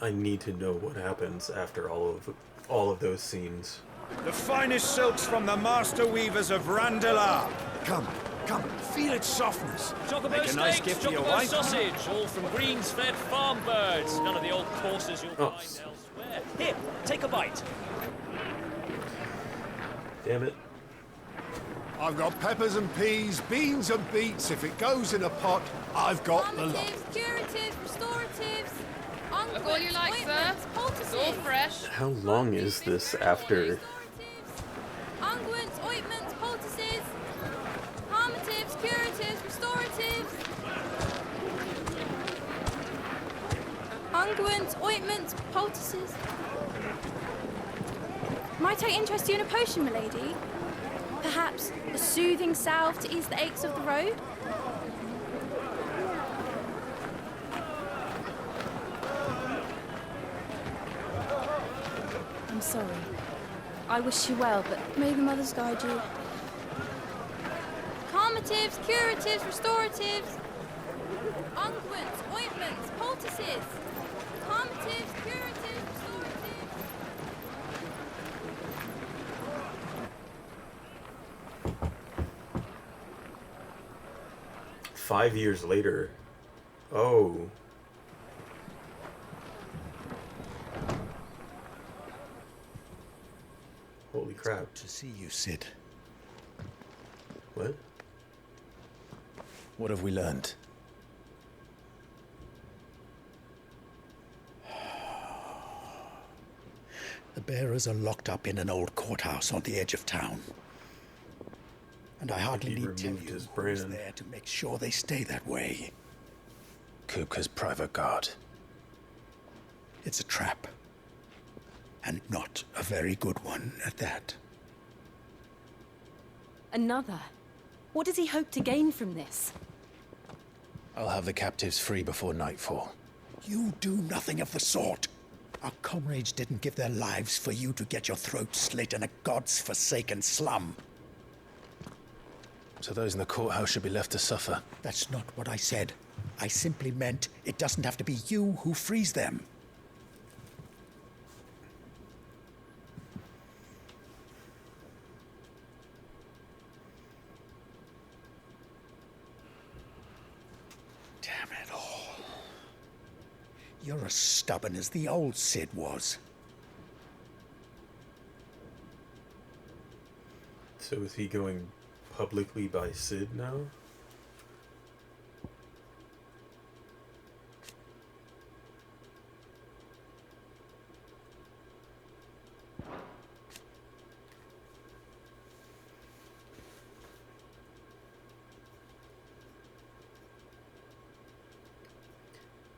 I need to know what happens after all of those scenes. The finest silks from the master weavers of Randalar. Come, come, feel its softness. Chocobo Make a nice steaks, gift for your chocobo wife. sausage, all from greens-fed farm birds. None of the old courses you'll find elsewhere. Here, take a bite. Damn it. I've got peppers and peas, beans and beets. If it goes in a pot, I've got the lot. Calmatives, curatives, restoratives, Look all you like, sir. It's all fresh. How long is this after? unguents, ointments, poultices, calmatives, curatives, restoratives. Unguents, ointments, poultices. Might I interest you in a potion, milady? Perhaps a soothing salve to ease the aches of the road? I'm sorry. I wish you well, but may the mothers guide you. Calmatives, curatives, restoratives. Unguents, ointments, poultices. Calmatives, curatives, restoratives. 5 years later. Oh. Holy crap. Good to see you, Sid. What? What have we learned? The bearers are locked up in an old courthouse on the edge of town. And I hardly He need tell removed you his who's brand. there to make sure they stay that way. Kupka's private guard. It's a trap. And not a very good one at that. Another? What does he hope to gain from this? I'll have the captives free before nightfall. You do nothing of the sort. Our comrades didn't give their lives for you to get your throat slit in a god's forsaken slum. So those in the courthouse should be left to suffer. That's not what I said. I simply meant it doesn't have to be you who frees them. Damn it all. You're as stubborn as the old Sid was. So is he going publicly by Sid now?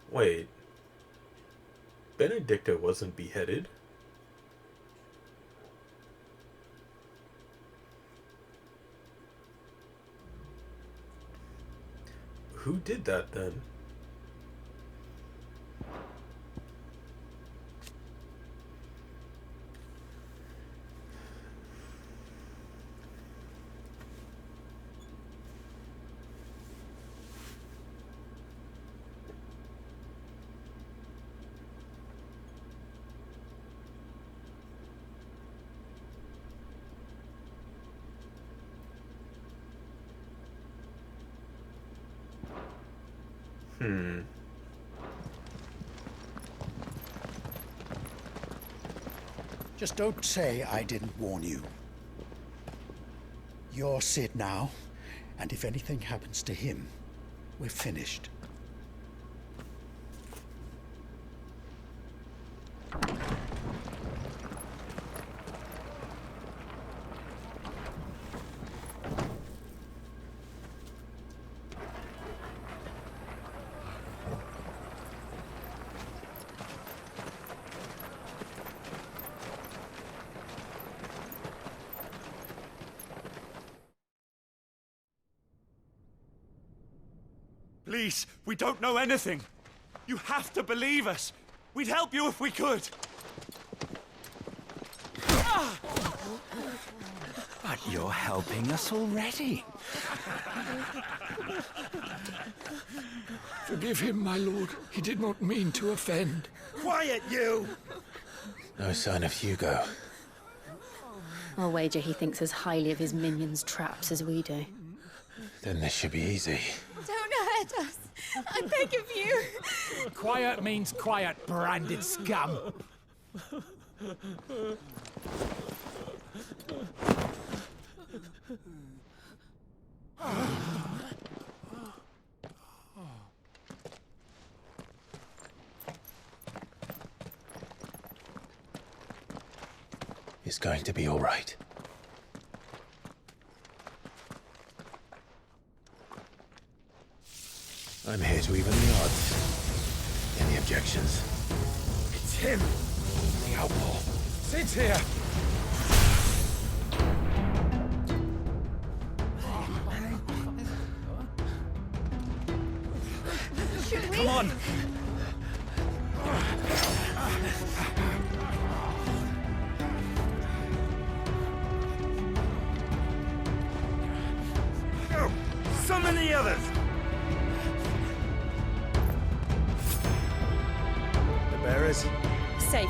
Wait. Benedicta wasn't beheaded? Who did that then? Just don't say I didn't warn you. You're Sid now, and if anything happens to him, we're finished. Please, we don't know anything. You have to believe us. We'd help you if we could. I But you're helping us already. Forgive him, my lord. He did not mean to offend. Quiet, you! No sign of Hugo. I'll wager he thinks as highly of his minions' traps as we do. Then this should be easy. Don't hurt us. I beg of you. Quiet means quiet, branded scum. It's going to be all right. I'm here to even the odds. Any objections? It's him, the outlaw. Sit here. Come on! Go! Summon the others! The bearers? Safe.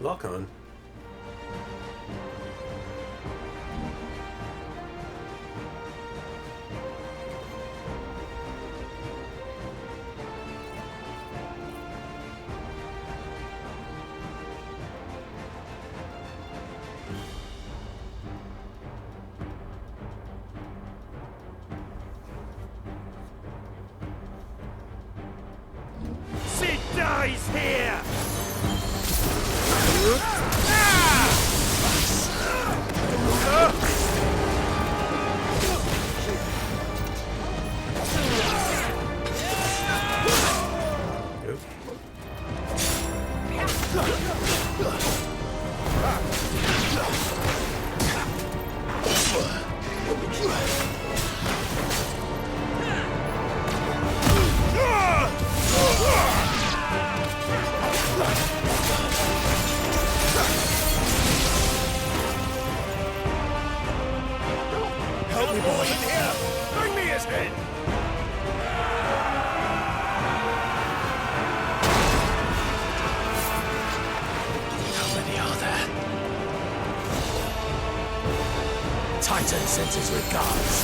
Lock on. Sid dies here! Help me, boy! In here! Bring me his head! How many are there? Titan sends his regards.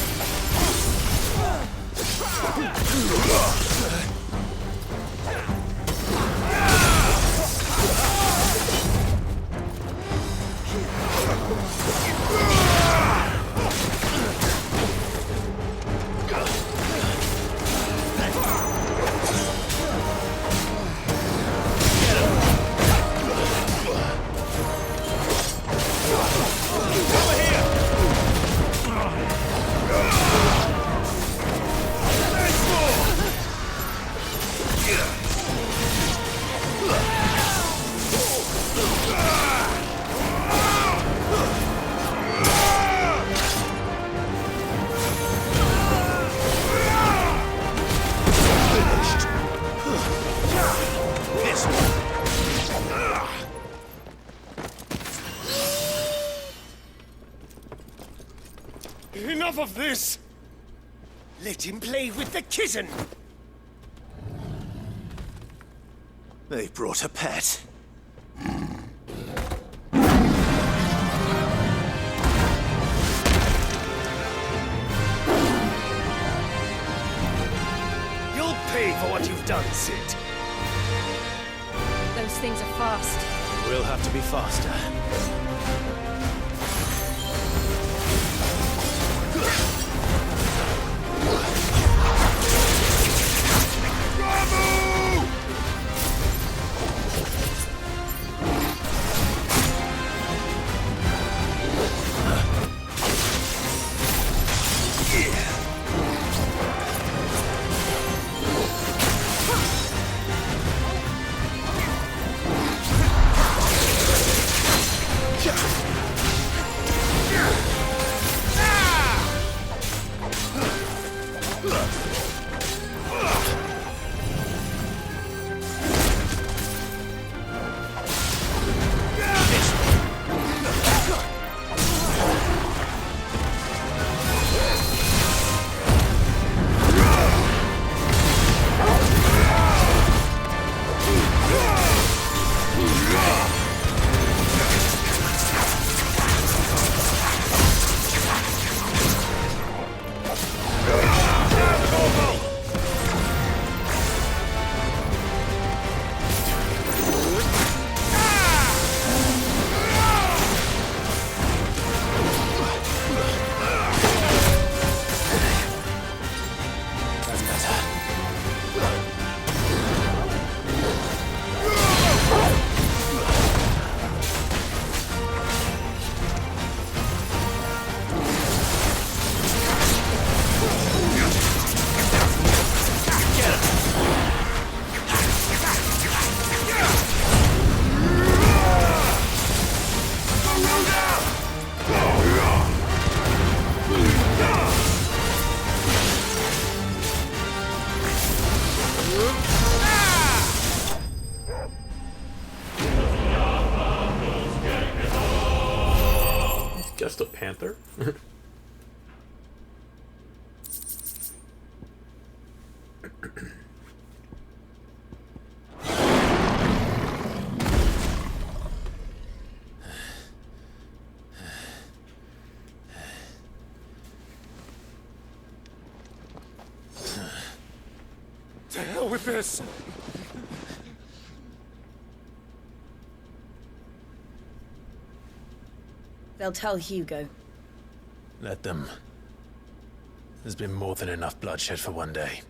Enough of this! Let him play with the kitten! They've brought a pet. pay for what you've done, Sid. Those things are fast. We'll have to be faster. Just a panther? To hell with this! They'll tell Hugo. Let them. There's been more than enough bloodshed for one day.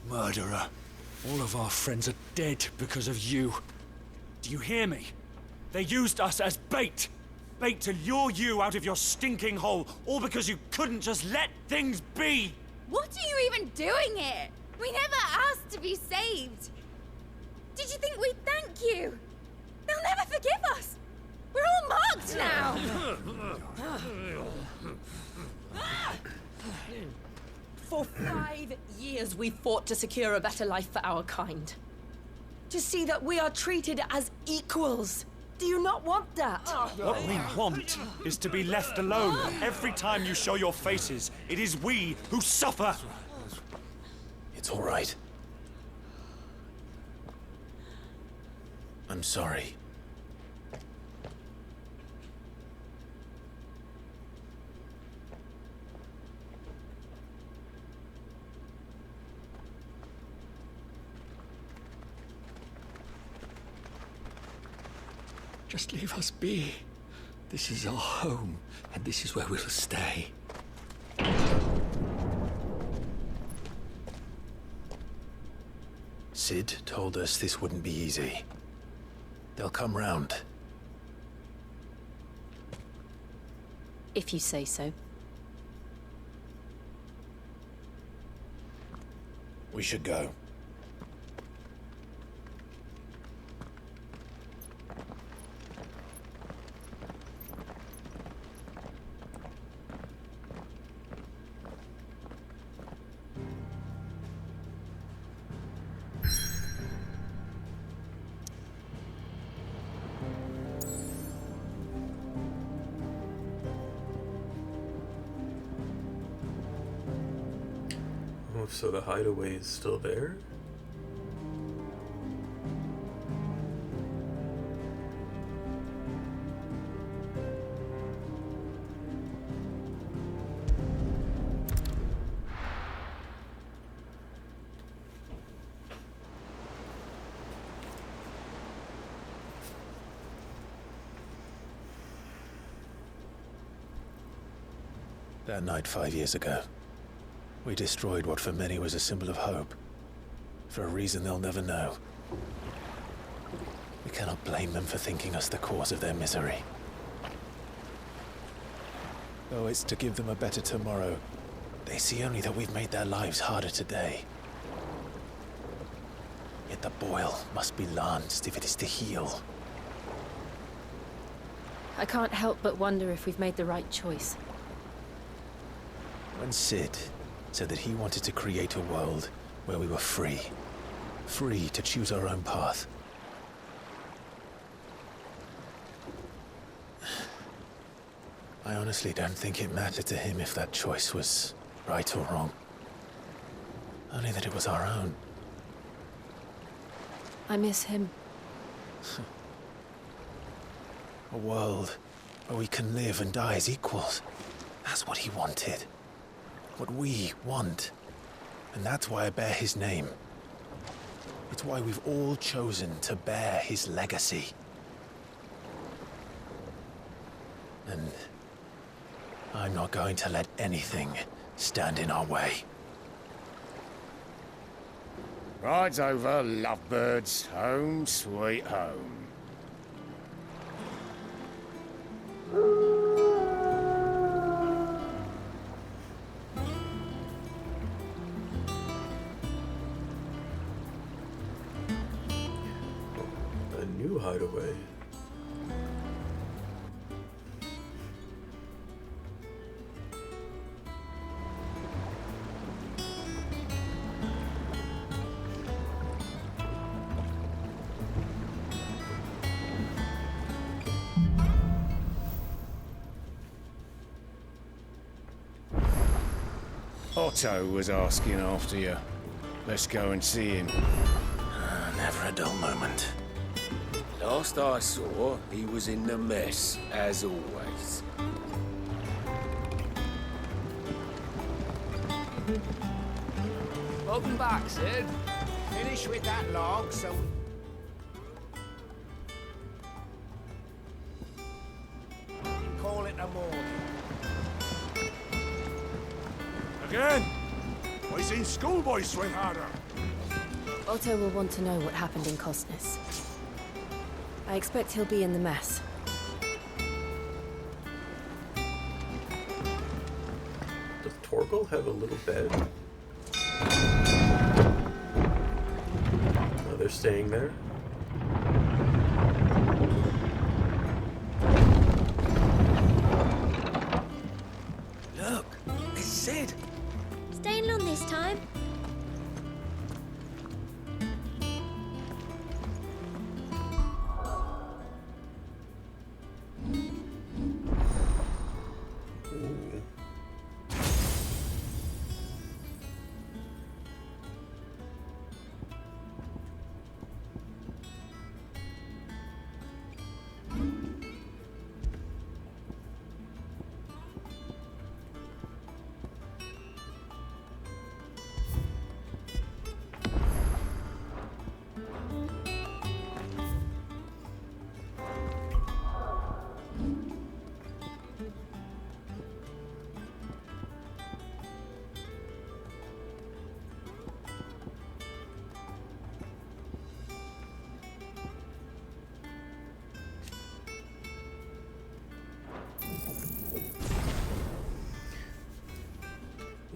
Murderer. All of our friends are dead because of you. Do you hear me? They used us as bait. Bait to lure you out of your stinking hole, all because you couldn't just let things be. What are you even doing here? We never asked to be saved. Did you think we'd thank you? They'll never forgive us. We're all marked now. For 5 years we fought to secure a better life for our kind. To see that we are treated as equals. Do you not want that? What we want is to be left alone. Every time you show your faces, it is we who suffer. It's all right. I'm sorry. Just leave us be. This is our home, and this is where we'll stay. Sid told us this wouldn't be easy. They'll come round. If you say so. We should go. so the hideaway is still there? That night 5 years ago, we destroyed what for many was a symbol of hope. For a reason they'll never know. We cannot blame them for thinking us the cause of their misery. Though it's to give them a better tomorrow, they see only that we've made their lives harder today. Yet the boil must be lanced if it is to heal. I can't help but wonder if we've made the right choice. When Sid said that he wanted to create a world where we were free. Free to choose our own path. I honestly don't think it mattered to him if that choice was right or wrong. Only that it was our own. I miss him. A world where we can live and die as equals. That's what he wanted. What we want. And that's why I bear his name. It's why we've all chosen to bear his legacy. And I'm not going to let anything stand in our way. Ride's over, lovebirds. Home sweet home. A new hideaway. Otto was asking after you. Let's go and see him. Never a dull moment. Last I saw, he was in the mess, as always. Welcome back, Sid. Finish with that log, so... call it a morning. Again? I seen schoolboys swing harder. Otto will want to know what happened in Costness. I expect he'll be in the mess. Does Torgal have a little bed? Oh, they're staying there? Look, it's Sid. Staying long this time?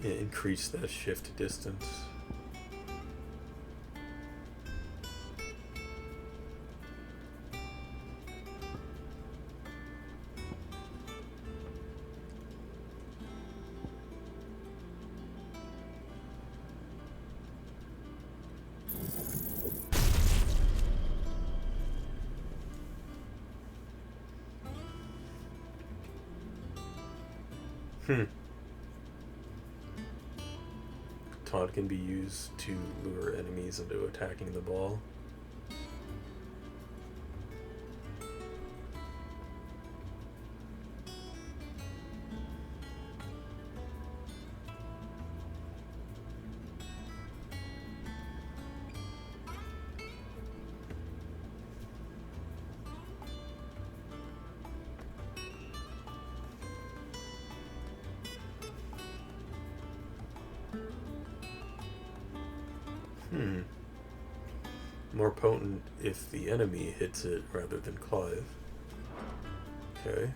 Yeah, increase that shift distance. taunt can be used to lure enemies into attacking the ball. More potent if the enemy hits it rather than Clive. Okay.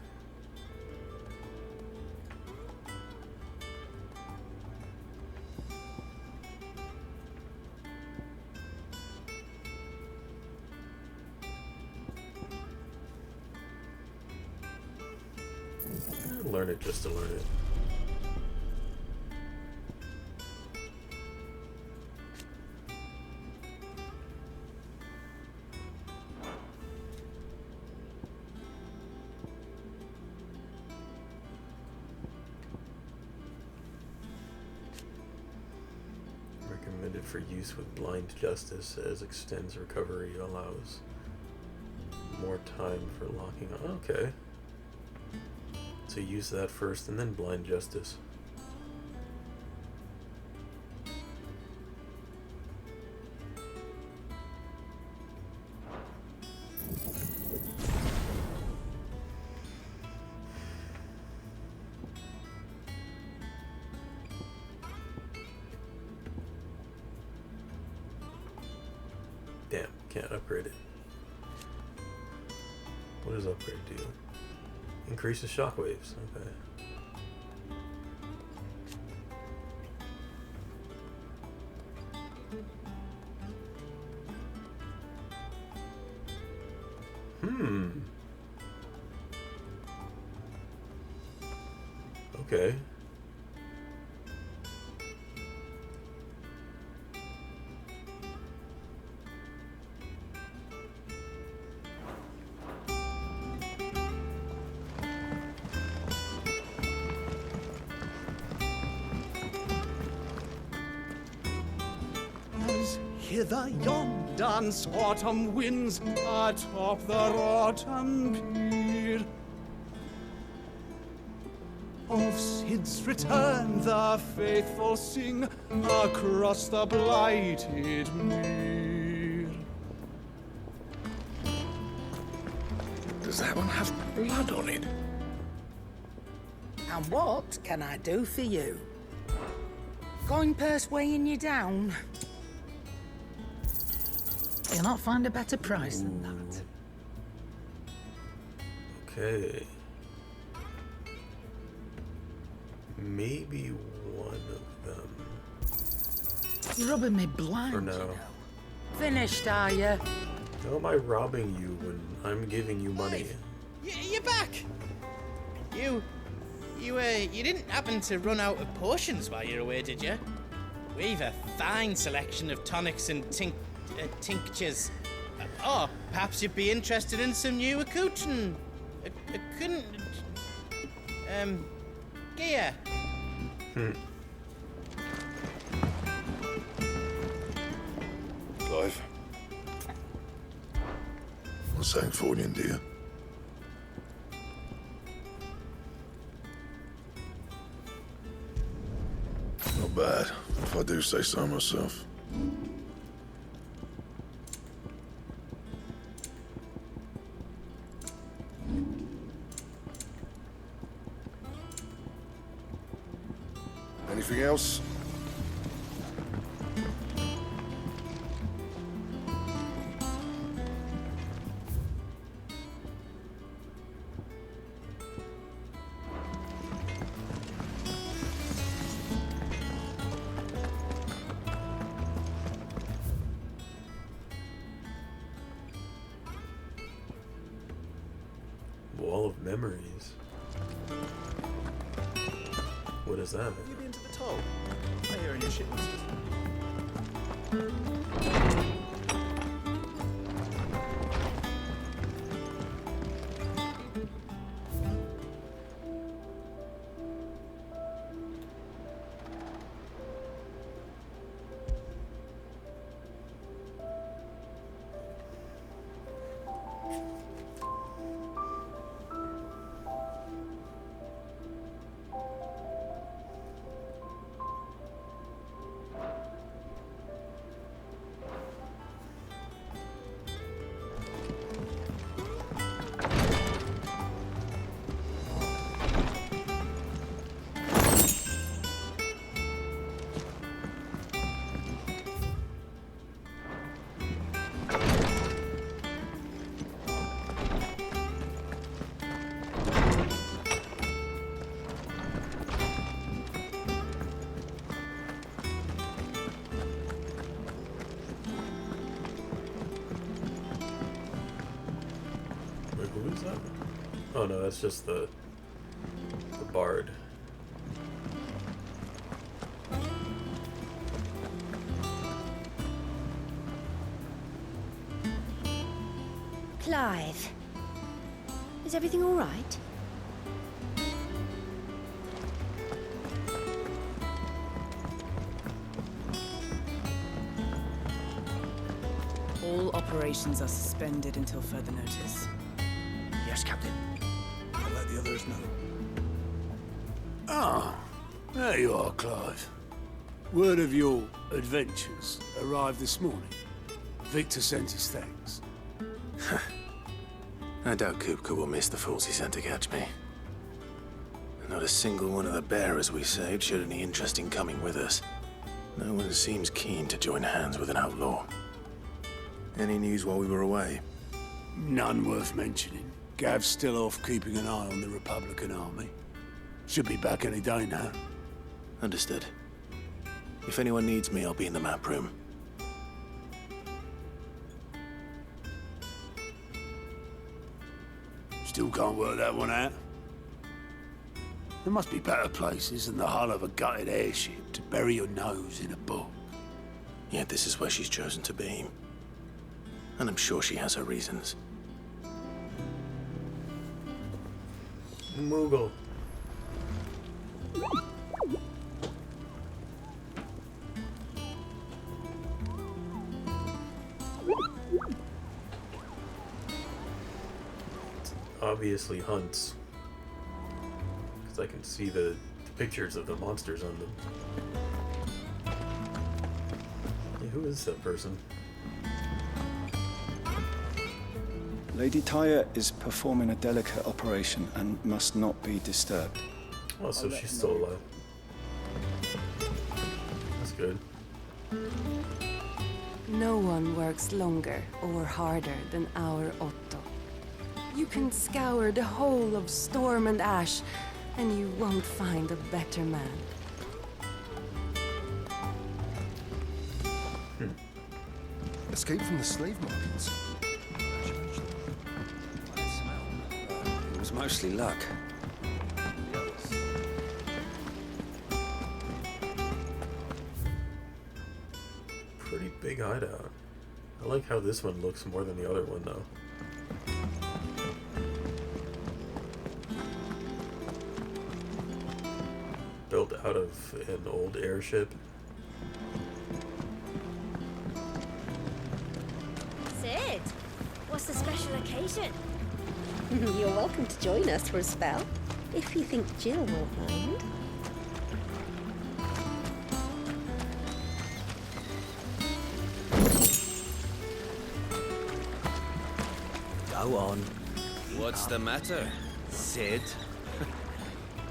Learn it just to learn it. Recommended for use with blind justice as extends recovery, allows more time for locking on. Okay. So use that first and then blind justice. Damn, can't upgrade it. What does upgrade do? Increases shockwaves. Okay. Okay. Hither yon dance autumn winds atop the rotten pier. Of Sid's return the faithful sing across the blighted mere. Does that one have blood on it? And what can I do for you? Coin purse weighing you down? You'll not find a better price than that. Okay. Maybe one of them. You're rubbing me blind, For now. you know. Finished, are you? How am I robbing you when I'm giving you money? You're back! You didn't happen to run out of potions while you're away, did you? We've a fine selection of tonics and tinctures. Or perhaps you'd be interested in some new accoutrement. Gear. Clive. What's something for you, dear? Not bad, if I do say so myself. Anything else? Wall of memories. What is that? You been to the toll? I hear your shipments. Oh no, that's just the bard. Clive, is everything all right? All operations are suspended until further notice. Yes, Captain. I'll let the others know. Ah, there you are, Clive. Word of your adventures arrived this morning. Victor sent his thanks. I doubt Kupka will miss the fools he sent to catch me. Not a single one of the bearers we saved showed any interest in coming with us. No one seems keen to join hands with an outlaw. Any news while we were away? None worth mentioning. Gav's still off keeping an eye on the Republican army. Should be back any day now. Understood. If anyone needs me, I'll be in the map room. Still can't work that one out. There must be better places than the hull of a gutted airship to bury your nose in a book. Yet this is where she's chosen to be. And I'm sure she has her reasons. Moogle. Obviously hunts, because I can see the pictures of the monsters on them. Yeah, who is that person? Lady Tyre is performing a delicate operation and must not be disturbed. Oh, so she's still alive. That's good. No one works longer or harder than our Otto. You can scour the whole of Storm and Ash, and you won't find a better man. Escape from the slave markets. It was mostly luck. Pretty big hideout. I like how this one looks more than the other one, though. Built out of an old airship. Sid, what's the special occasion? You're welcome to join us for a spell, if you think Jill won't mind. Go on. What's the matter, Sid?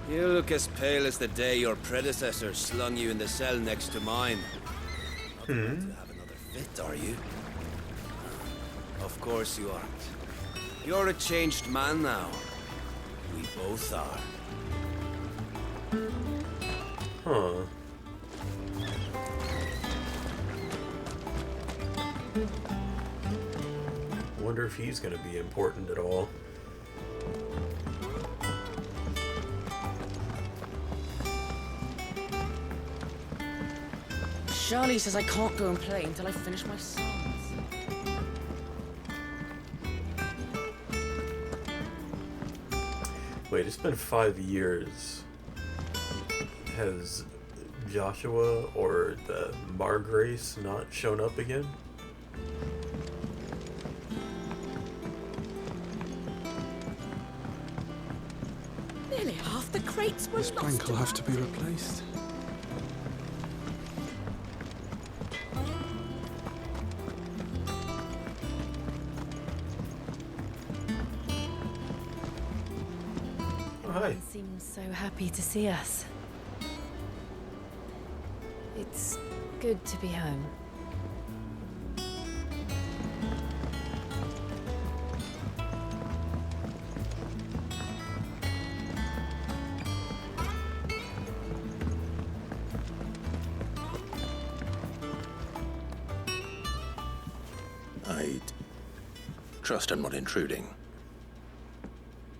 You look as pale as the day your predecessor slung you in the cell next to mine. Not about to have another fit, are you? Of course you aren't. You're a changed man now. We both are. Huh. Wonder if he's gonna be important at all. Charlie says I can't go and play until I finish my songs. Wait, it's been 5 years. Has Joshua or the Margrace not shown up again? Nearly half the crates were This lost. plank will have to be replaced. Hi. He seems so happy to see us. It's good to be home. I'd trust I'm not intruding.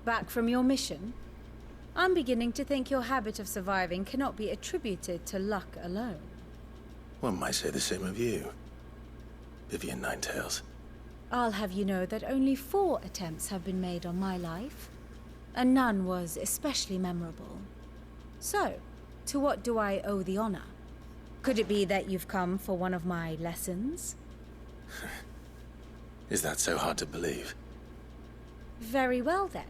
Back from your mission? I'm beginning to think your habit of surviving cannot be attributed to luck alone. One might say the same of you, Vivian Ninetails. I'll have you know that only 4 attempts have been made on my life, and none was especially memorable. So, to what do I owe the honor? Could it be that you've come for one of my lessons? Is that so hard to believe? Very well then.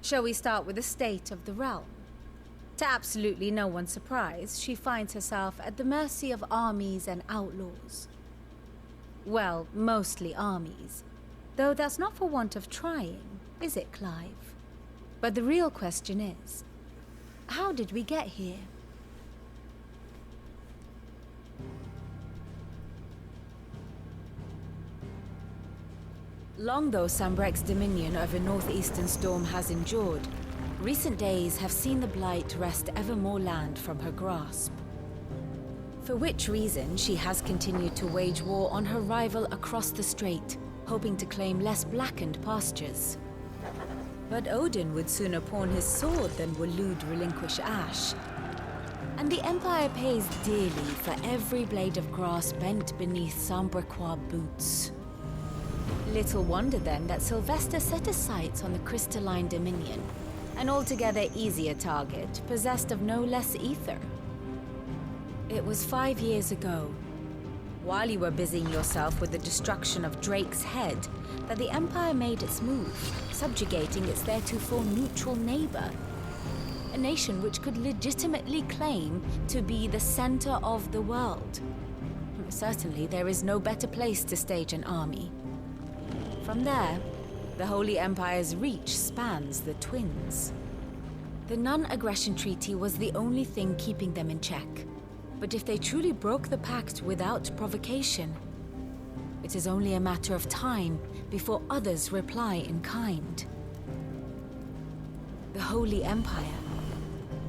Shall we start with the state of the realm? To absolutely no one's surprise, she finds herself at the mercy of armies and outlaws. Well, mostly armies. Though that's not for want of trying, is it, Clive? But the real question is, how did we get here? Long though Sambrek's dominion over northeastern Storm has endured, recent days have seen the Blight wrest ever more land from her grasp. For which reason she has continued to wage war on her rival across the strait, hoping to claim less blackened pastures. But Odin would sooner pawn his sword than Waloed relinquish Ash. And the Empire pays dearly for every blade of grass bent beneath Sambrequois boots. Little wonder then that Sylvester set his sights on the crystalline dominion, an altogether easier target, possessed of no less ether. It was 5 years ago, while you were busying yourself with the destruction of Drake's head, that the Empire made its move, subjugating its theretofore neutral neighbor. A nation which could legitimately claim to be the center of the world. Certainly, there is no better place to stage an army. From there, the Holy Empire's reach spans the Twins. The non-aggression treaty was the only thing keeping them in check. But if they truly broke the pact without provocation, it is only a matter of time before others reply in kind. The Holy Empire,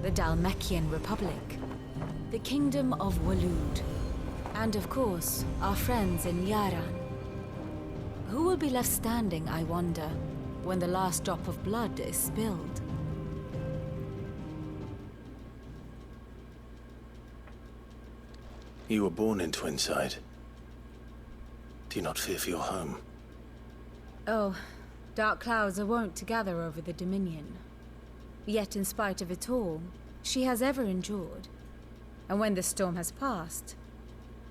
the Dhalmekian Republic, the Kingdom of Waloed, and of course, our friends in Yaran. Who will be left standing, I wonder, when the last drop of blood is spilled? You were born in Twinside. Do you not fear for your home? Oh, dark clouds are wont to gather over the Dominion. Yet in spite of it all, she has ever endured. And when the storm has passed,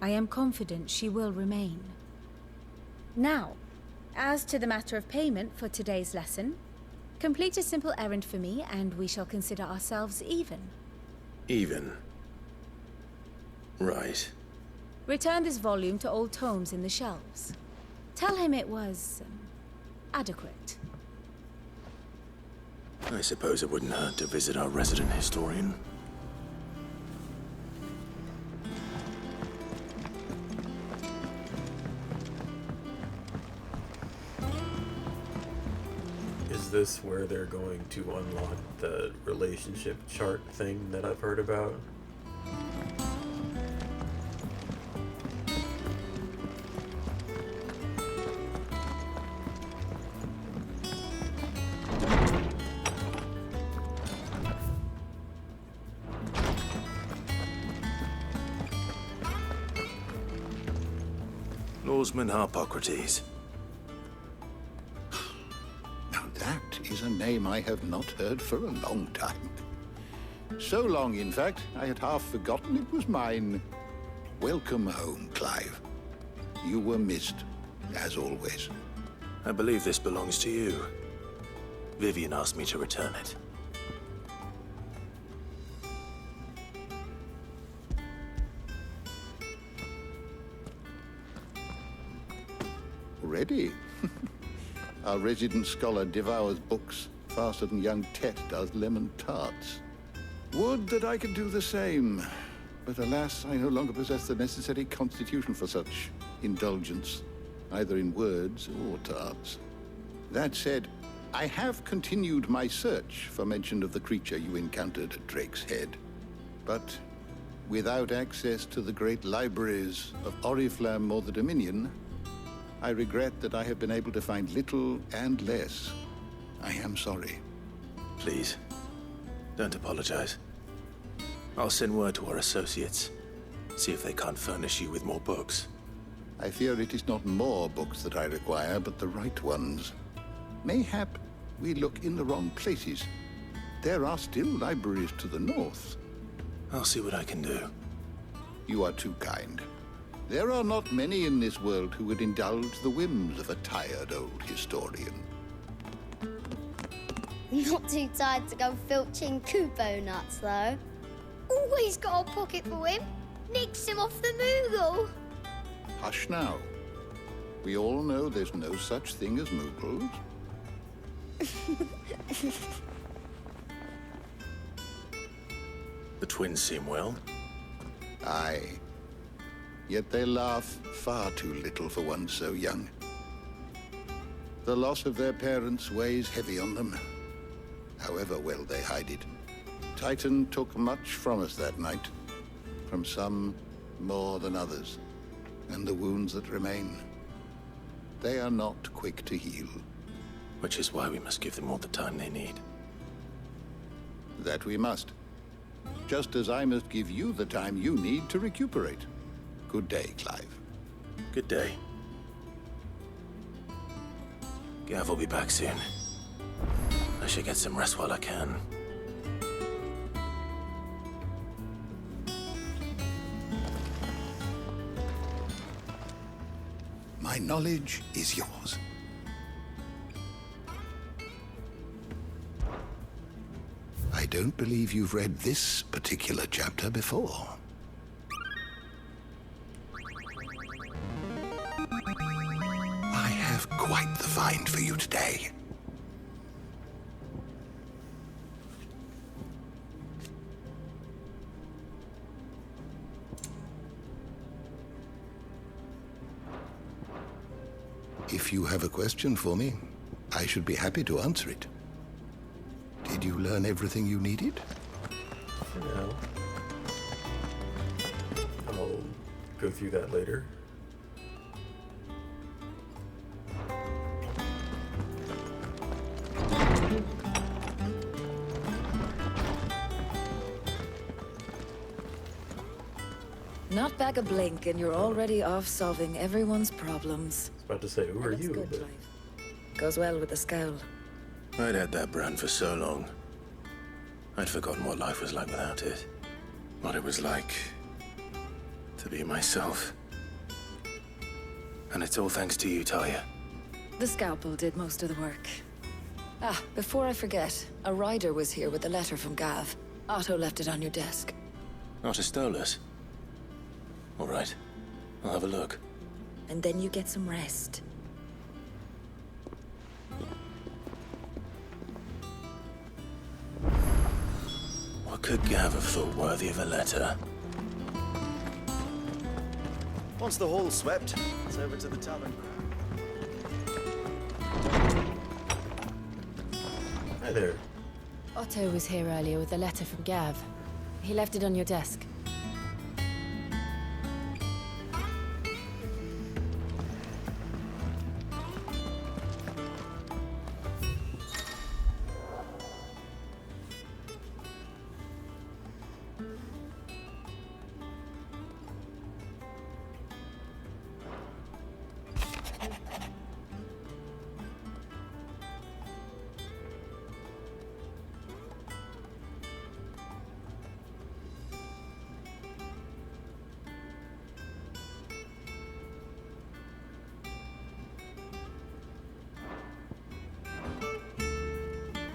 I am confident she will remain. Now, as to the matter of payment for today's lesson, complete a simple errand for me and we shall consider ourselves even. Even? Right. Return this volume to old tomes in the shelves. Tell him it was adequate. I suppose it wouldn't hurt to visit our resident historian. Is this where they're going to unlock the relationship chart thing that I've heard about? Lawsman Harpocrates. Now that is a name I have not heard for a long time. So long, in fact, I had half forgotten it was mine. Welcome home, Clive. You were missed, as always. I believe this belongs to you. Vivian asked me to return it. Already? Our resident scholar devours books faster than young Tet does lemon tarts. Would that I could do the same. But alas, I no longer possess the necessary constitution for such indulgence, either in words or tarts. That said, I have continued my search for mention of the creature you encountered at Drake's Head. But without access to the great libraries of Oriflamme or the Dominion, I regret that I have been able to find little and less I am sorry. Please, don't apologize. I'll send word to our associates. See if they can't furnish you with more books. I fear it is not more books that I require, but the right ones. Mayhap we look in the wrong places. There are still libraries to the north. I'll see what I can do. You are too kind. There are not many in this world who would indulge the whims of a tired old historian. Not too tired to go filching Kupo nuts, though. Always got a pocket for him. Nicks him off the Moogle. Hush now. We all know there's no such thing as Moogles. The twins seem well. Aye. Yet they laugh far too little for one so young. The loss of their parents weighs heavy on them, however well they hide it. Titan took much from us that night, from some more than others, and the wounds that remain, they are not quick to heal. Which is why we must give them all the time they need. That we must. Just as I must give you the time you need to recuperate. Good day, Clive. Good day. Gav will be back soon. I should get some rest while I can. My knowledge is yours. I don't believe you've read this particular chapter before. I have quite the find for you today. If you have a question for me, I should be happy to answer it. Did you learn everything you needed? For now. I'll go through that later. Not back a blink, and you're already off solving everyone's problems. I was about to say, who are you? Good, But Clive. Goes well with the scowl. I'd had that brand for so long. I'd forgotten what life was like without it. What it was like to be myself. And it's all thanks to you, Talia. The scalpel did most of the work. Ah, before I forget, a rider was here with a letter from Gav. Otto left it on your desk. Otto stole us. All right, I'll have a look. And then you get some rest. What could Gav have thought worthy of a letter? Once the hall's swept, it's over to the tavern. Hi there. Otto was here earlier with a letter from Gav. He left it on your desk.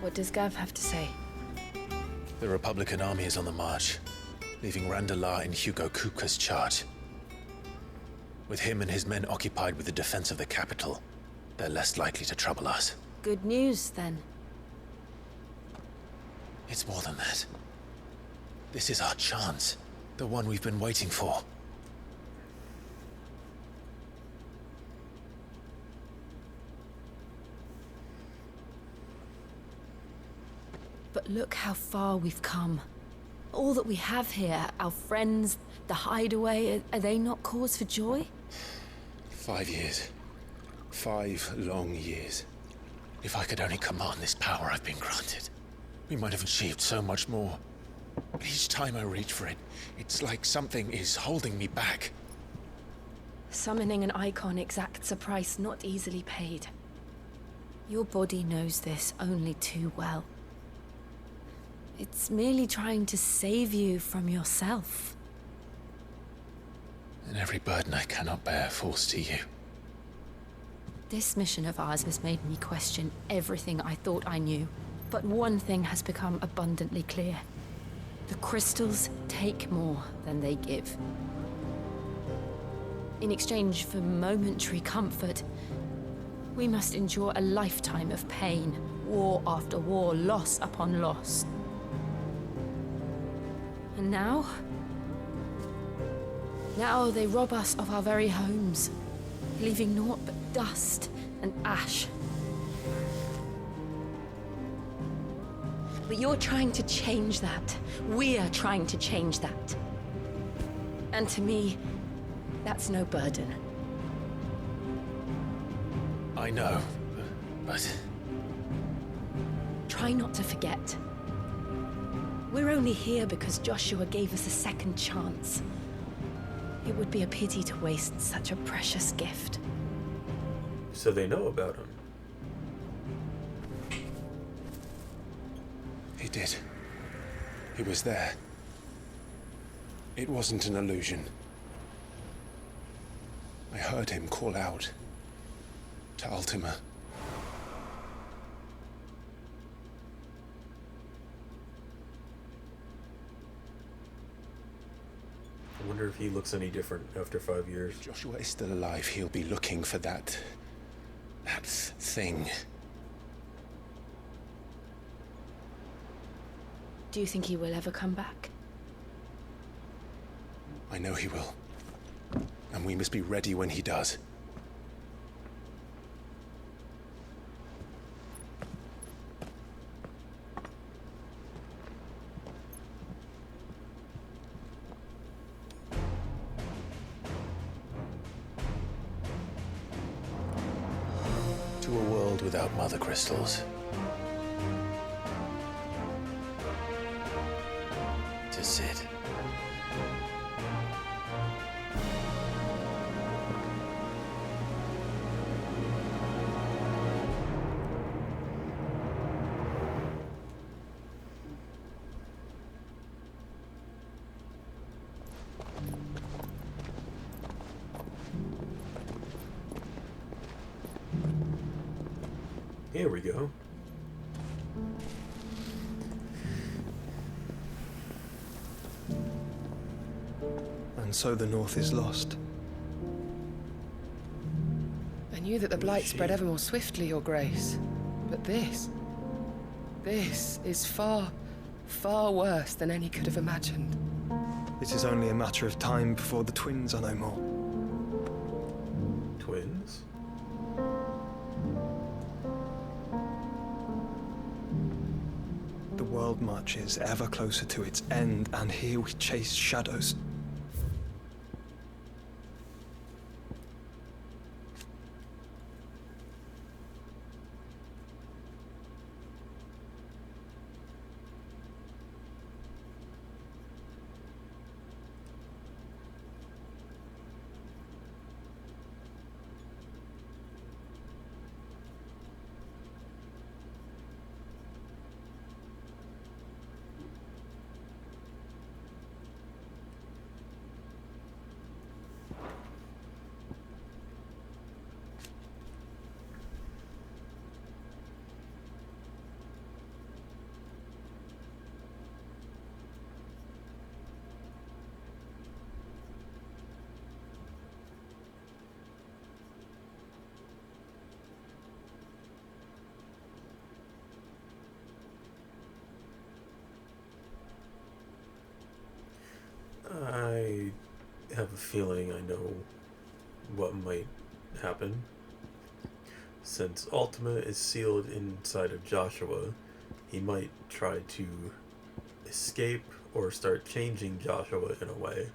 What does Gav have to say? The Republican army is on the march, leaving Randalar in Hugo Kupka's charge. With him and his men occupied with the defense of the capital, they're less likely to trouble us. Good news, then. It's more than that. This is our chance, the one we've been waiting for. But look how far we've come. All that we have here, our friends, the hideaway, are they not cause for joy? 5 years. 5 long years. If I could only command this power I've been granted, we might have achieved so much more. But each time I reach for it, it's like something is holding me back. Summoning an icon exacts a price not easily paid. Your body knows this only too well. It's merely trying to save you from yourself. And every burden I cannot bear falls to you. This mission of ours has made me question everything I thought I knew. But one thing has become abundantly clear. The crystals take more than they give. In exchange for momentary comfort, we must endure a lifetime of pain, war after war, loss upon loss. And now they rob us of our very homes, leaving naught but dust and ash. But you're trying to change that. We're trying to change that. And to me, that's no burden. I know, but... Try not to forget. We're only here because Joshua gave us a second chance. It would be a pity to waste such a precious gift. So they know about him. He did. He was there. It wasn't an illusion. I heard him call out to Ultima. I wonder if he looks any different after 5 years. If Joshua is still alive, he'll be looking for that thing. Do you think he will ever come back? I know he will. And we must be ready when he does. To a world without mother crystals. To Sid. Here we go. And so the North is lost. I knew that the blight spread ever more swiftly, Your Grace. But this is far, far worse than any could have imagined. It is only a matter of time before the twins are no more. Twins? The world marches ever closer to its end, and here we chase shadows. I have a feeling I know what might happen. Since Ultima is sealed inside of Joshua, he might try to escape or start changing Joshua in a way,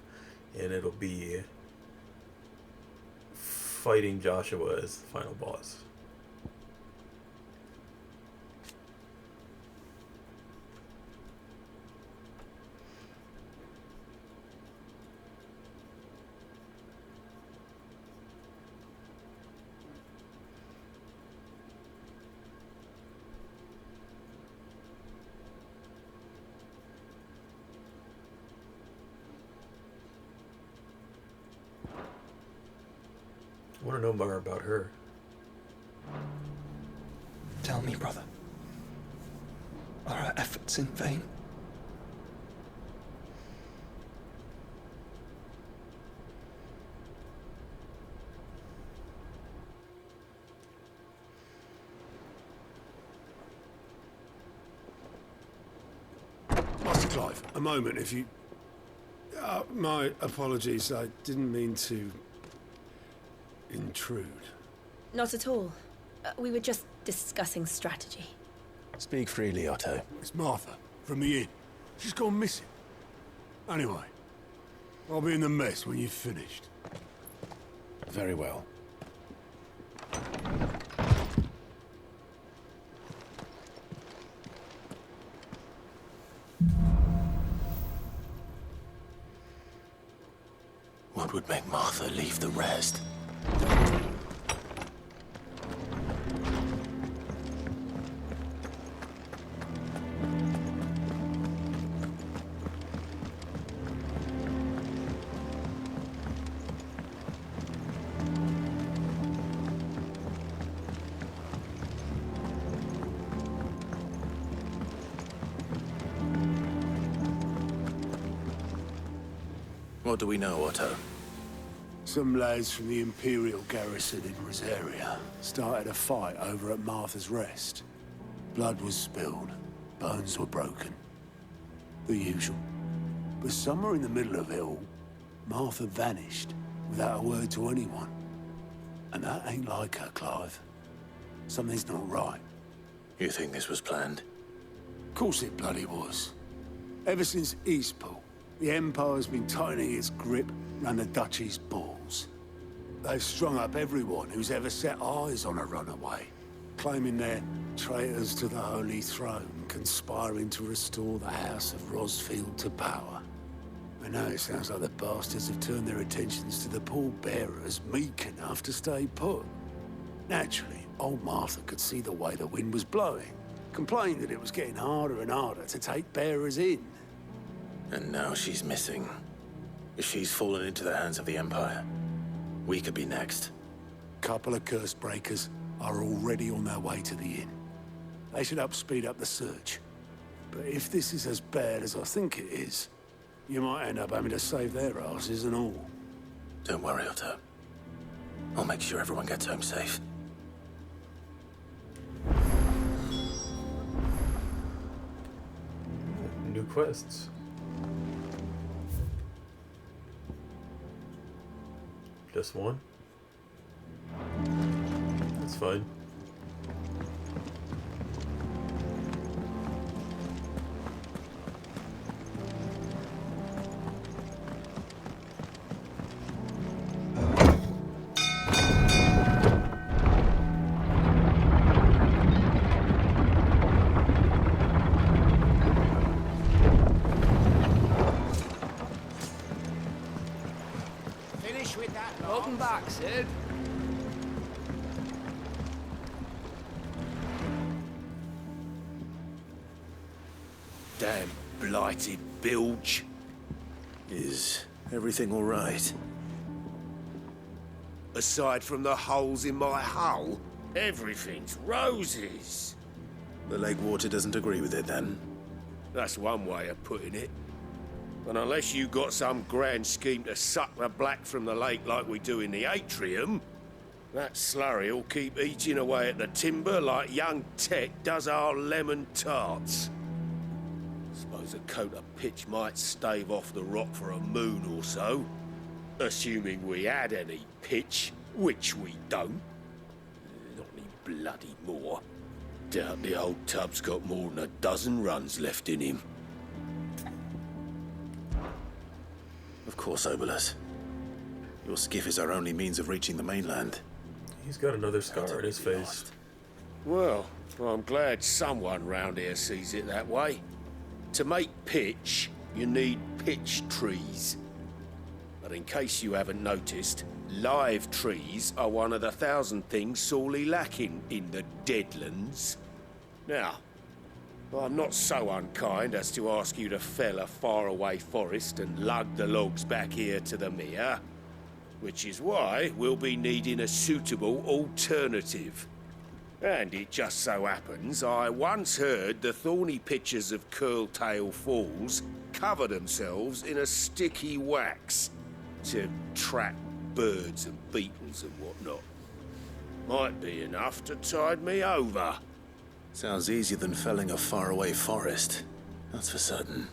and it'll be fighting Joshua as the final boss. to know more about her. Tell me, brother. Are our efforts in vain? Master Clive, a moment, if you... my apologies, I didn't mean to... intrude. Not at all. We were just discussing strategy. Speak freely, Otto. It's Martha, from the inn. She's gone missing. Anyway, I'll be in the mess when you've finished. Very well. What would make Martha leave the rest? What do we know, Otto? Some lads from the Imperial garrison in Rosaria started a fight over at Martha's Rest. Blood was spilled, bones were broken. The usual. But somewhere in the middle of it all, Martha vanished without a word to anyone. And that ain't like her, Clive. Something's not right. You think this was planned? Of course it bloody was. Ever since Eastpool, the Empire's been tightening its grip round the Duchy's balls. They've strung up everyone who's ever set eyes on a runaway, claiming they're traitors to the Holy Throne, conspiring to restore the House of Rosfield to power. And now it sounds like the bastards have turned their attentions to the pallbearers meek enough to stay put. Naturally, old Martha could see the way the wind was blowing, complained that it was getting harder and harder to take bearers in. And now she's missing. If she's fallen into the hands of the Empire, we could be next. Couple of curse breakers are already on their way to the inn. They should help speed up the search. But if this is as bad as I think it is, you might end up having to save their asses and all. Don't worry, Otto. I'll make sure everyone gets home safe. New quests. Just one? That's fine. Finish with that. Welcome back, Sid. Damn blighted bilge. Is everything all right? Aside from the holes in my hull, everything's roses. The lake water doesn't agree with it, then? That's one way of putting it. And unless you got some grand scheme to suck the black from the lake like we do in the atrium, that slurry'll keep eating away at the timber like young Tech does our lemon tarts. Suppose a coat of pitch might stave off the rock for a moon or so, assuming we had any pitch, which we don't. Not any bloody more. Doubt the old tub's got more than a dozen runs left in him. Of course, Obolus. Your skiff is our only means of reaching the mainland. He's got another scar on his face. Well, I'm glad someone round here sees it that way. To make pitch, you need pitch trees. But in case you haven't noticed, live trees are one of the 1,000 things sorely lacking in the Deadlands. Now, I'm not so unkind as to ask you to fell a faraway forest and lug the logs back here to the mere. which is why we'll be needing a suitable alternative. And it just so happens I once heard the thorny pitchers of Curltail Falls cover themselves in a sticky wax to trap birds and beetles and whatnot. Might be enough to tide me over. Sounds easier than felling a faraway forest. That's for certain.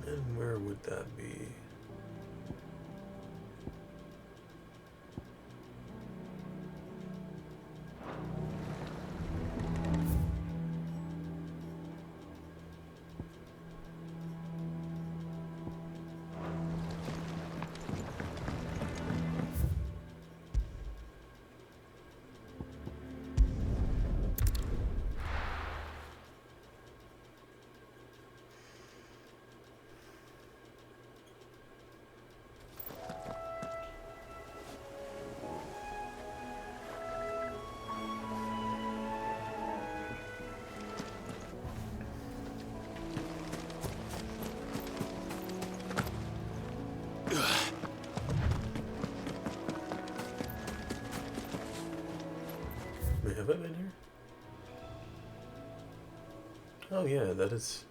And where would that be? Have I been here? Oh yeah, that is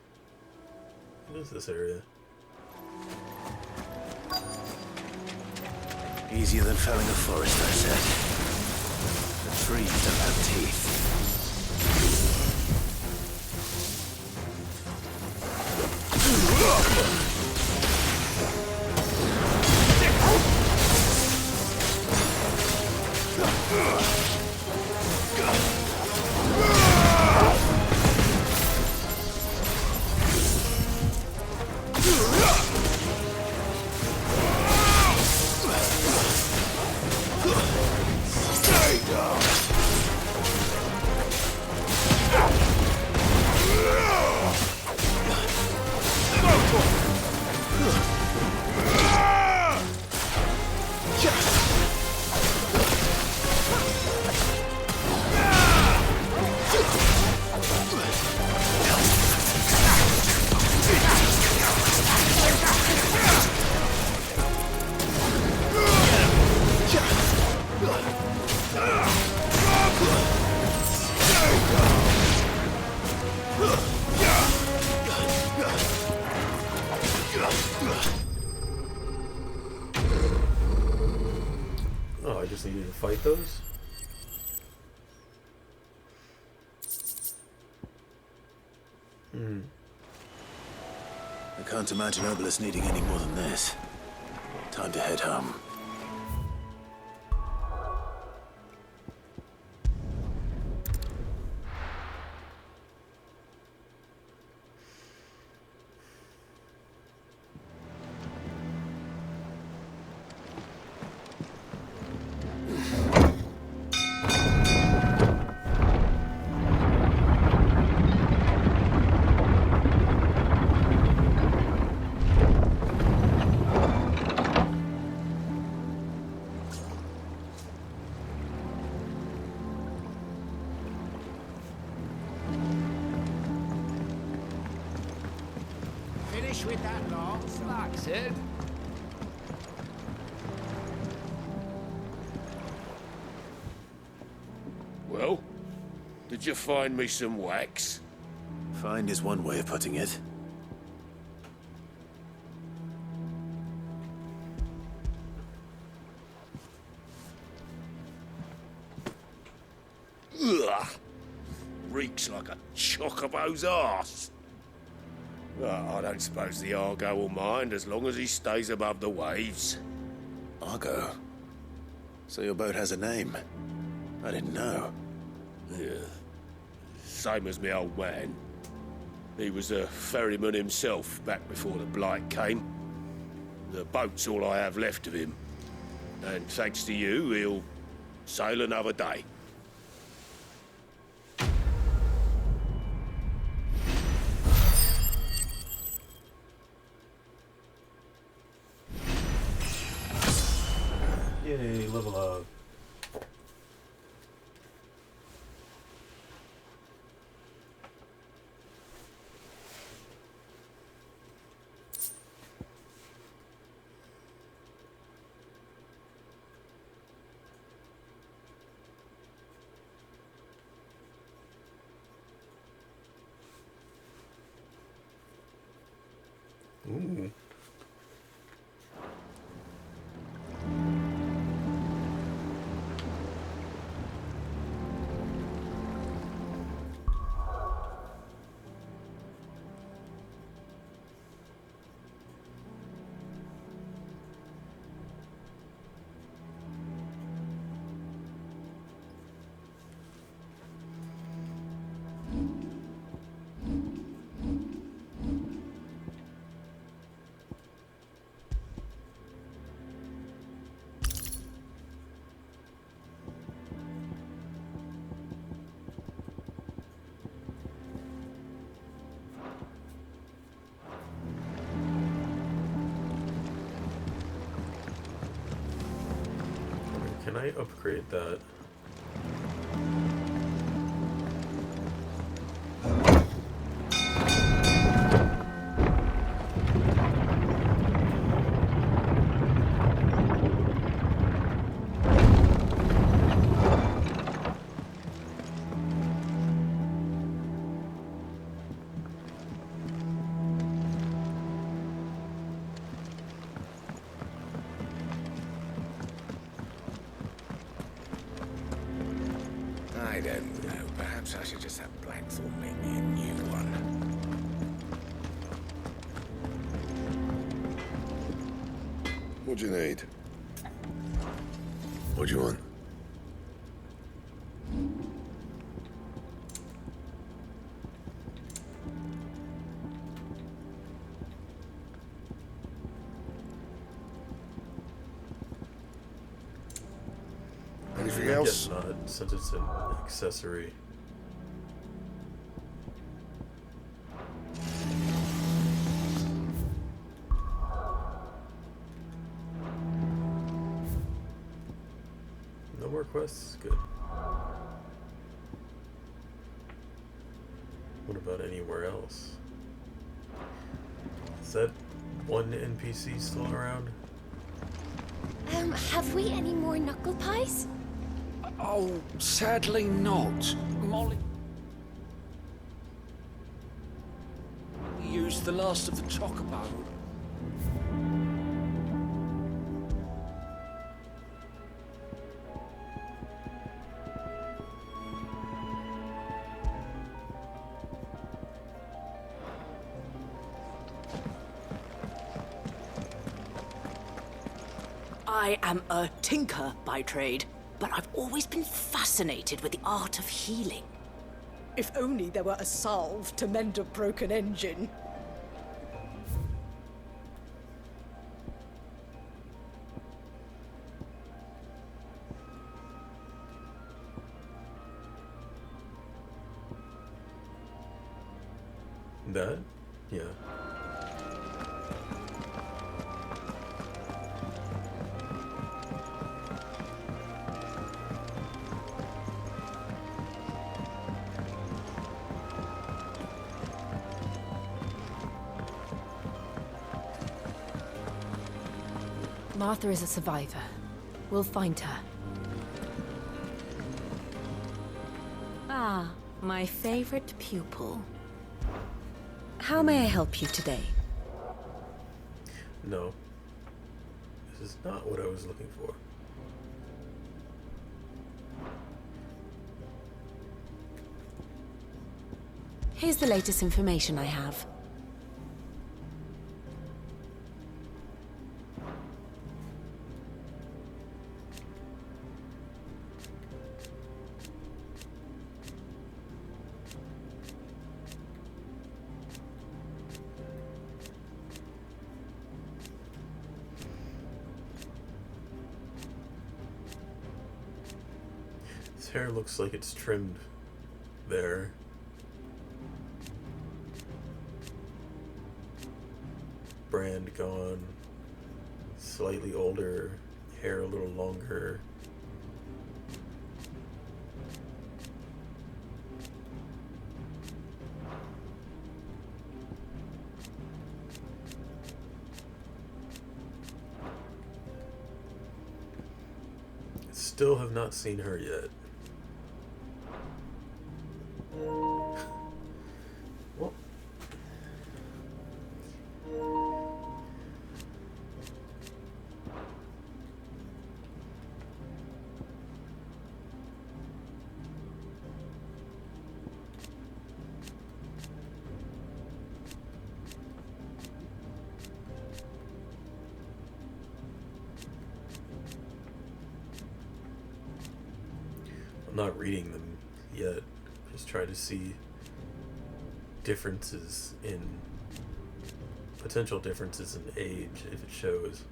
this area. Easier than felling a forest, I said. The trees don't have teeth. Oh, I just needed to fight those? I can't imagine Obelisk needing any more than this. Time to head home. Finish with that log. Slack, Sid. Well, did you find me some wax? Find is one way of putting it. Ugh! Reeks like a chocobo's arse. I don't suppose the Argo will mind as long as he stays above the waves. Argo? So your boat has a name? I didn't know. Yeah. Same as my old man. He was a ferryman himself back before the Blight came. The boat's all I have left of him. And thanks to you, he'll sail another day. Yay, level up. Ooh. Can I upgrade that? I don't know. Perhaps I should just have Blackthorn make me a new one. What do you need? What do you want? Anything I else? guess not, since it's an accessory. No more quests? Good. What about anywhere else? Is that one NPC still around? Have we any more knuckle pies? Oh, sadly not. Molly used the last of the chocobo. I am a tinker by trade, but I've always been fascinated with the art of healing. If only there were a salve to mend a broken engine. That? Yeah. Martha is a survivor. We'll find her. Ah, my favorite pupil. How may I help you today? No. This is not what I was looking for. Here's the latest information I have. His hair looks like it's trimmed there. Brand gone. Slightly older. Hair a little longer. Still have not seen her yet. Well, not reading them yet. Just try to see differences in potential differences in age if it shows.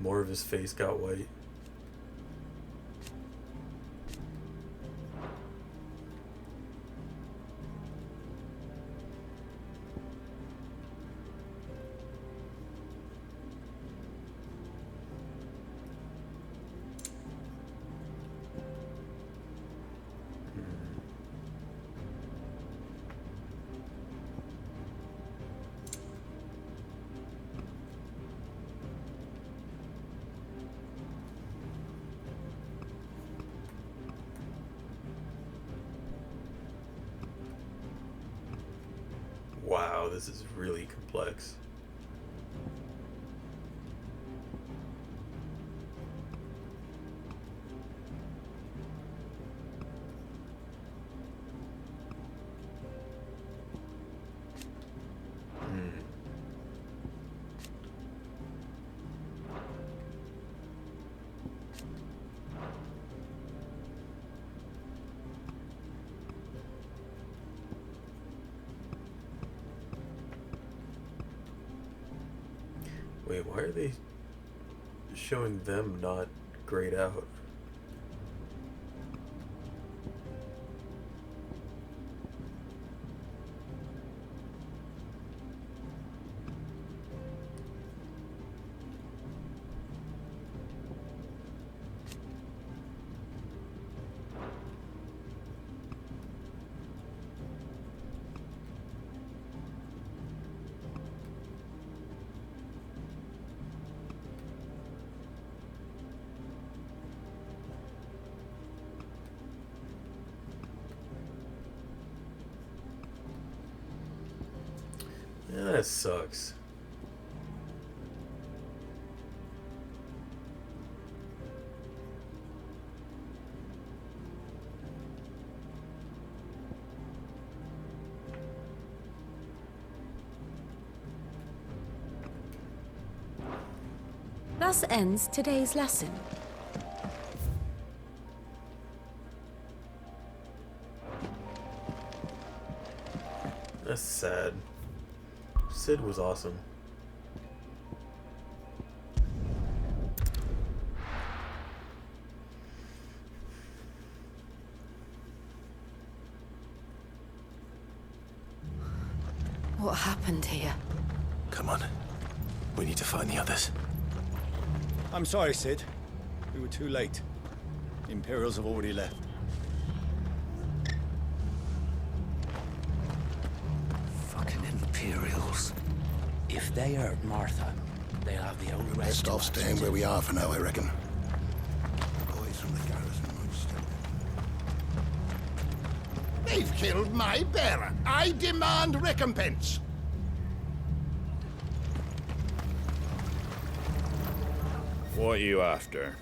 More of his face got white. Wow, this is really complex. Wait, why are they showing them not grayed out? Yeah, that sucks. Thus ends today's lesson. That's sad. Sid was awesome. What happened here? Come on. We need to find the others. I'm sorry, Sid. We were too late. The Imperials have already left. Fucking Imperials. If they hurt Martha, they'll have the old rest. Best off staying where we are for now, I reckon. Boys from the garrison might step in. They've killed my bearer. I demand recompense. What are you after?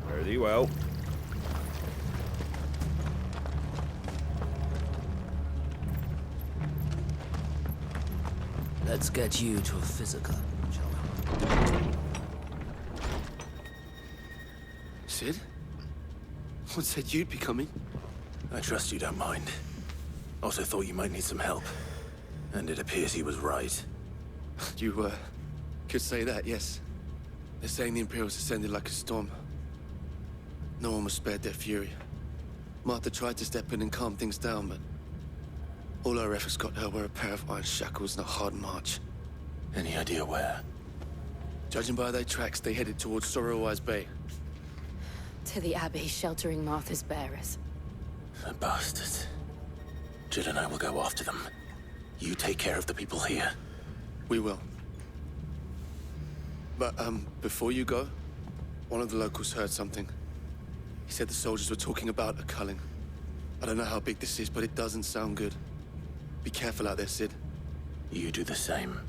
Very well. Let's get you to a physical, shall we? Sid? What said you'd be coming? I trust you don't mind. Also thought you might need some help. And it appears he was right. You, could say that, yes. They're saying the Imperials ascended like a storm. No one was spared their fury. Martha tried to step in and calm things down, but all our efforts got her were a pair of iron shackles and a hard march. Any idea where? Judging by their tracks, they headed towards Sorrowwise Bay. To the Abbey sheltering Martha's bearers. The bastards. Jill and I will go after them. You take care of the people here. We will. But, before you go, One of the locals heard something. He said the soldiers were talking about a culling. I don't know how big this is, but it doesn't sound good. Be careful out there, Sid. You do the same.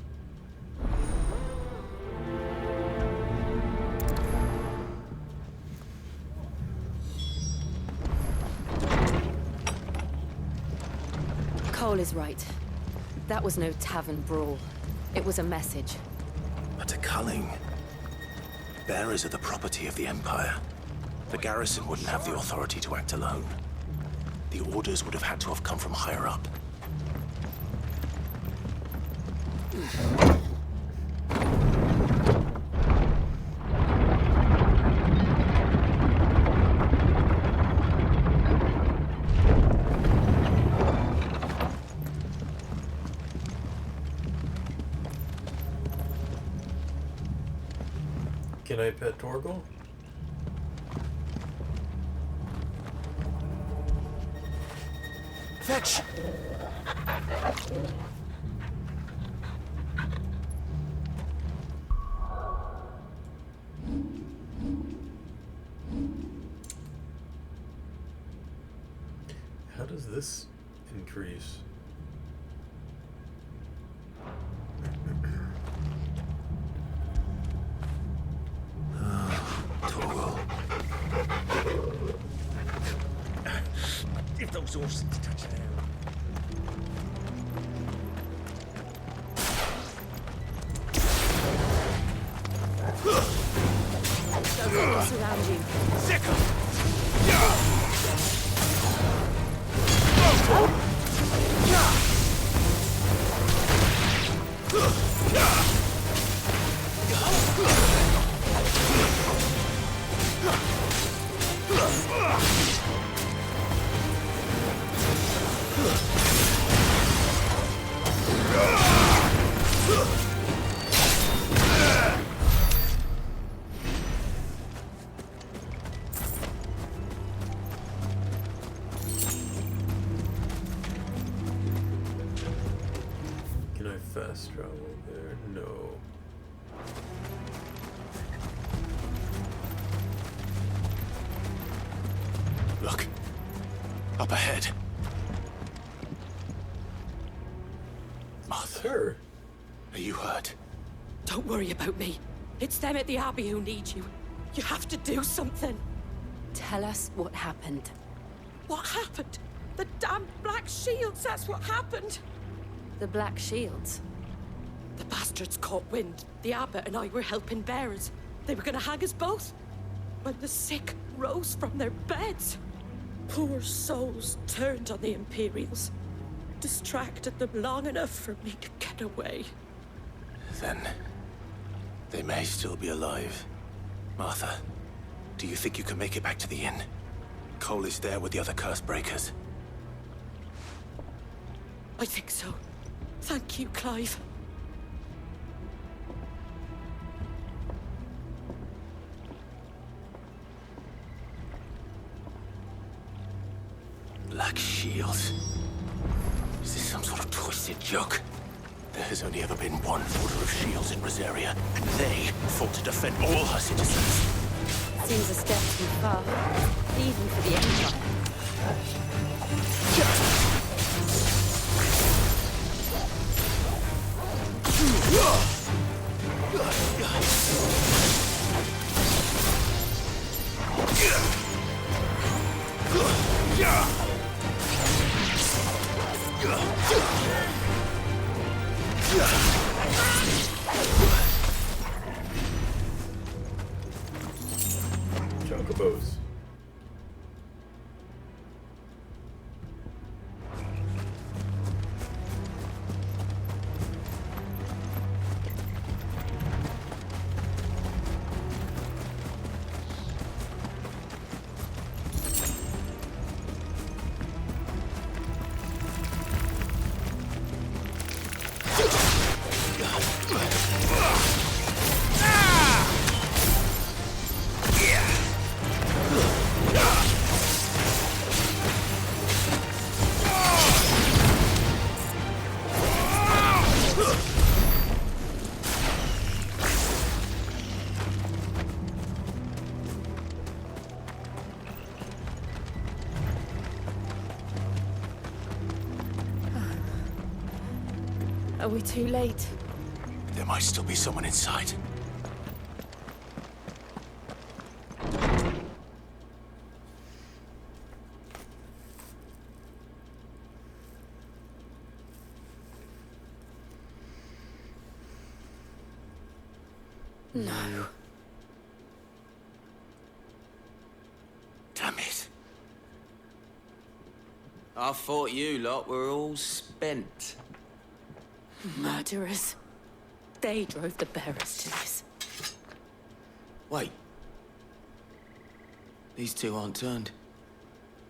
Cole is right. That was no tavern brawl. It was a message. But a culling. Bearers are the property of the Empire. The garrison wouldn't have the authority to act alone. The orders would have had to have come from higher up. Can I pet Torgal? Fetch! How does this increase? Torgal. If those horses touch down. Don't let them surround you. Can I fast travel there? No. Look. Up ahead. Mother. Are you hurt? Don't worry about me. It's them at the Abbey who need you. You have to do something. Tell us what happened. What happened? The damn Black Shields, that's what happened. The Black Shields? The bastards caught wind. The abbot and I were helping bearers. They were gonna hang us both. When the sick rose from their beds. Poor souls turned on the Imperials. Distracted them long enough for me to get away. Then they may still be alive. Martha, do you think you can make it back to the inn? Cole is there with the other curse breakers. I think so. Thank you, Clive. Black Shields. Is this some sort of twisted joke? There has only ever been one order of shields in Rosaria, and they fought to defend all her citizens. Seems a step too far, even for the Empire. Chocobos. Are we too late? There might still be someone inside. No. Damn it. I thought you lot were all spent. Murderers. They drove the bearers to this. Wait. These two aren't turned.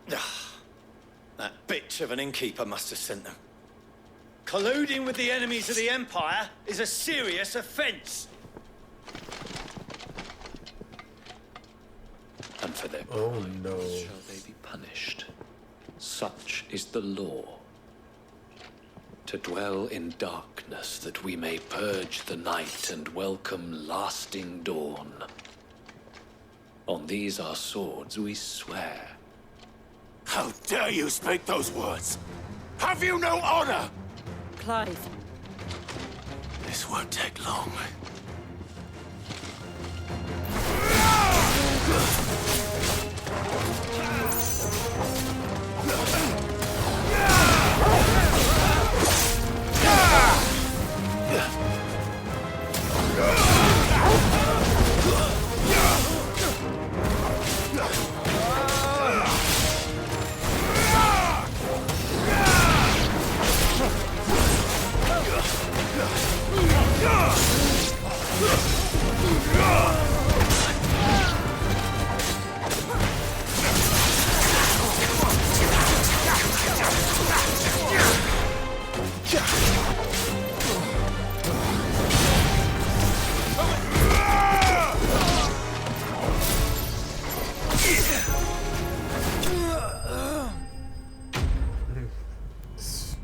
That bitch of an innkeeper must have sent them. Colluding with the enemies of the Empire is a serious offense. And for their Oh crimes no. shall they be punished. Such is the law. To dwell in darkness that we may purge the night and welcome lasting dawn. On these our swords we swear. How dare you speak those words? Have you no honor? Clive. This won't take long.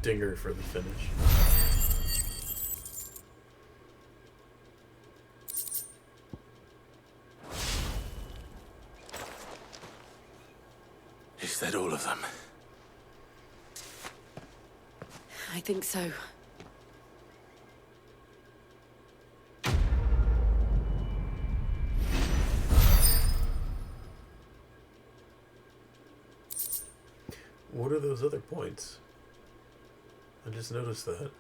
Stinger for the finish. Is that all of them? I think so. What are those other points? I just noticed that.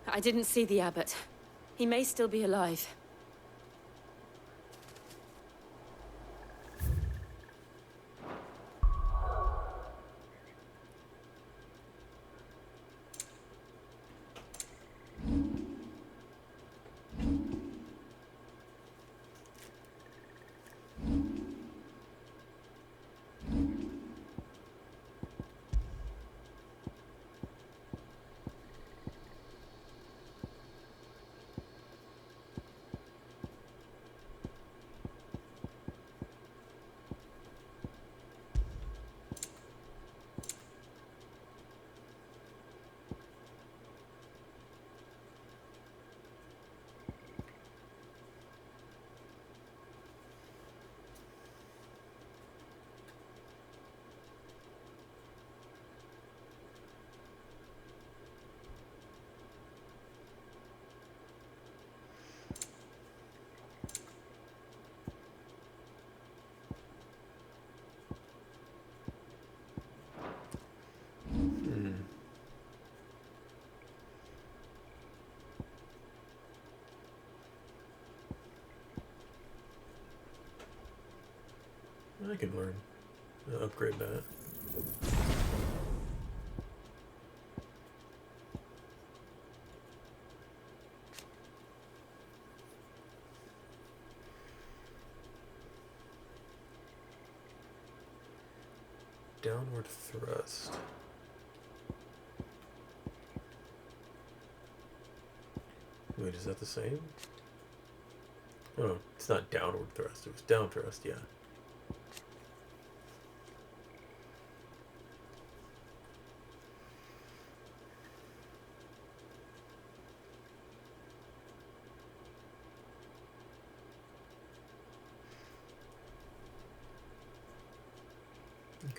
I didn't see the abbot. He may still be alive. I can learn. Upgrade that. Downward thrust. Wait, is that the same? Oh, it's not downward thrust. It was down thrust, yeah.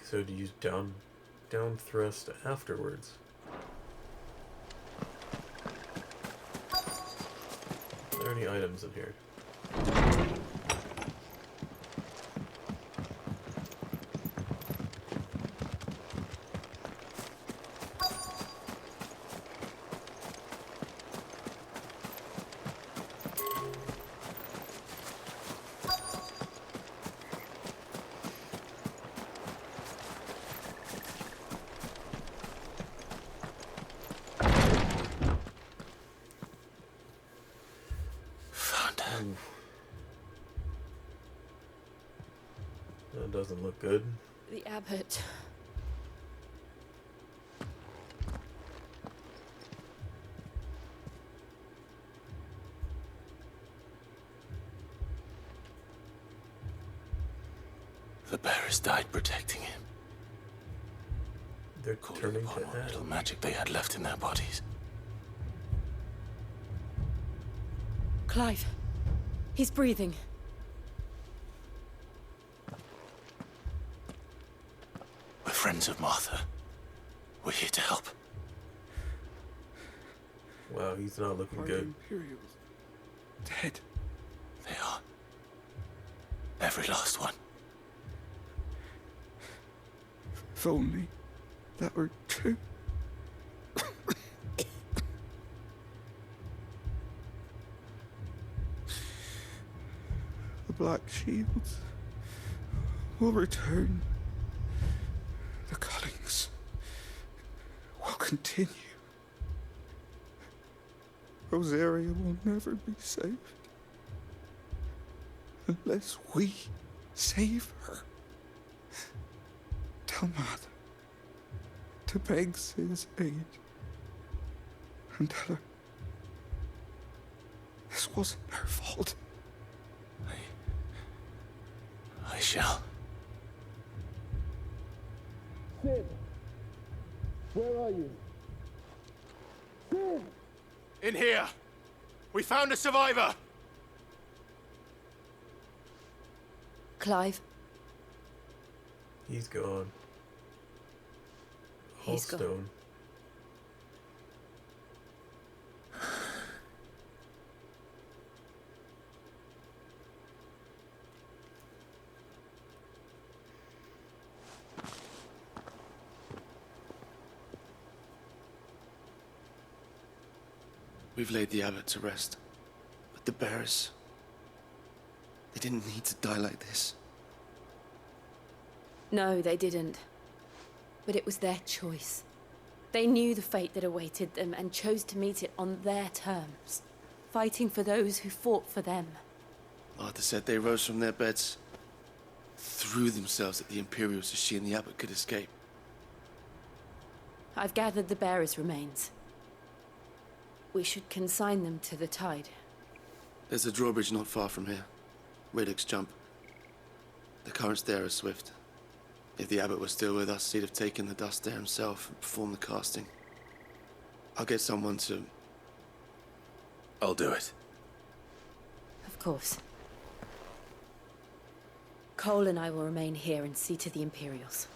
So to use down thrust afterwards. Are there any items in here? That doesn't look good. The abbot. The bearers died protecting him. They're turning upon to what ash. little magic they had left in their bodies. Clive. He's breathing. We're friends of Martha. We're here to help. Wow, he's not looking Are good. the Imperials dead? They are. Every last one. If only that were true. The Black Shields will return. The Cullings will continue. Rosaria will never be saved unless we save her. Tell Mother to beg Sid's aid and tell her this wasn't her fault. I shall. Sid, where are you? Sid! In here! We found a survivor! Clive. He's gone. All He's gone. stone. We've laid the abbot to rest. But the bearers... they didn't need to die like this. No, they didn't. But it was their choice. They knew the fate that awaited them and chose to meet it on their terms, fighting for those who fought for them. Martha said they rose from their beds, threw themselves at the Imperials so she and the abbot could escape. I've gathered the bearers' remains. We should consign them to the tide. There's a drawbridge not far from here. Radix Jump. The currents there are swift. If the abbot was still with us, he'd have taken the dust there himself and performed the casting. I'll get someone to... I'll do it. Of course. Cole and I will remain here and see to the Imperials.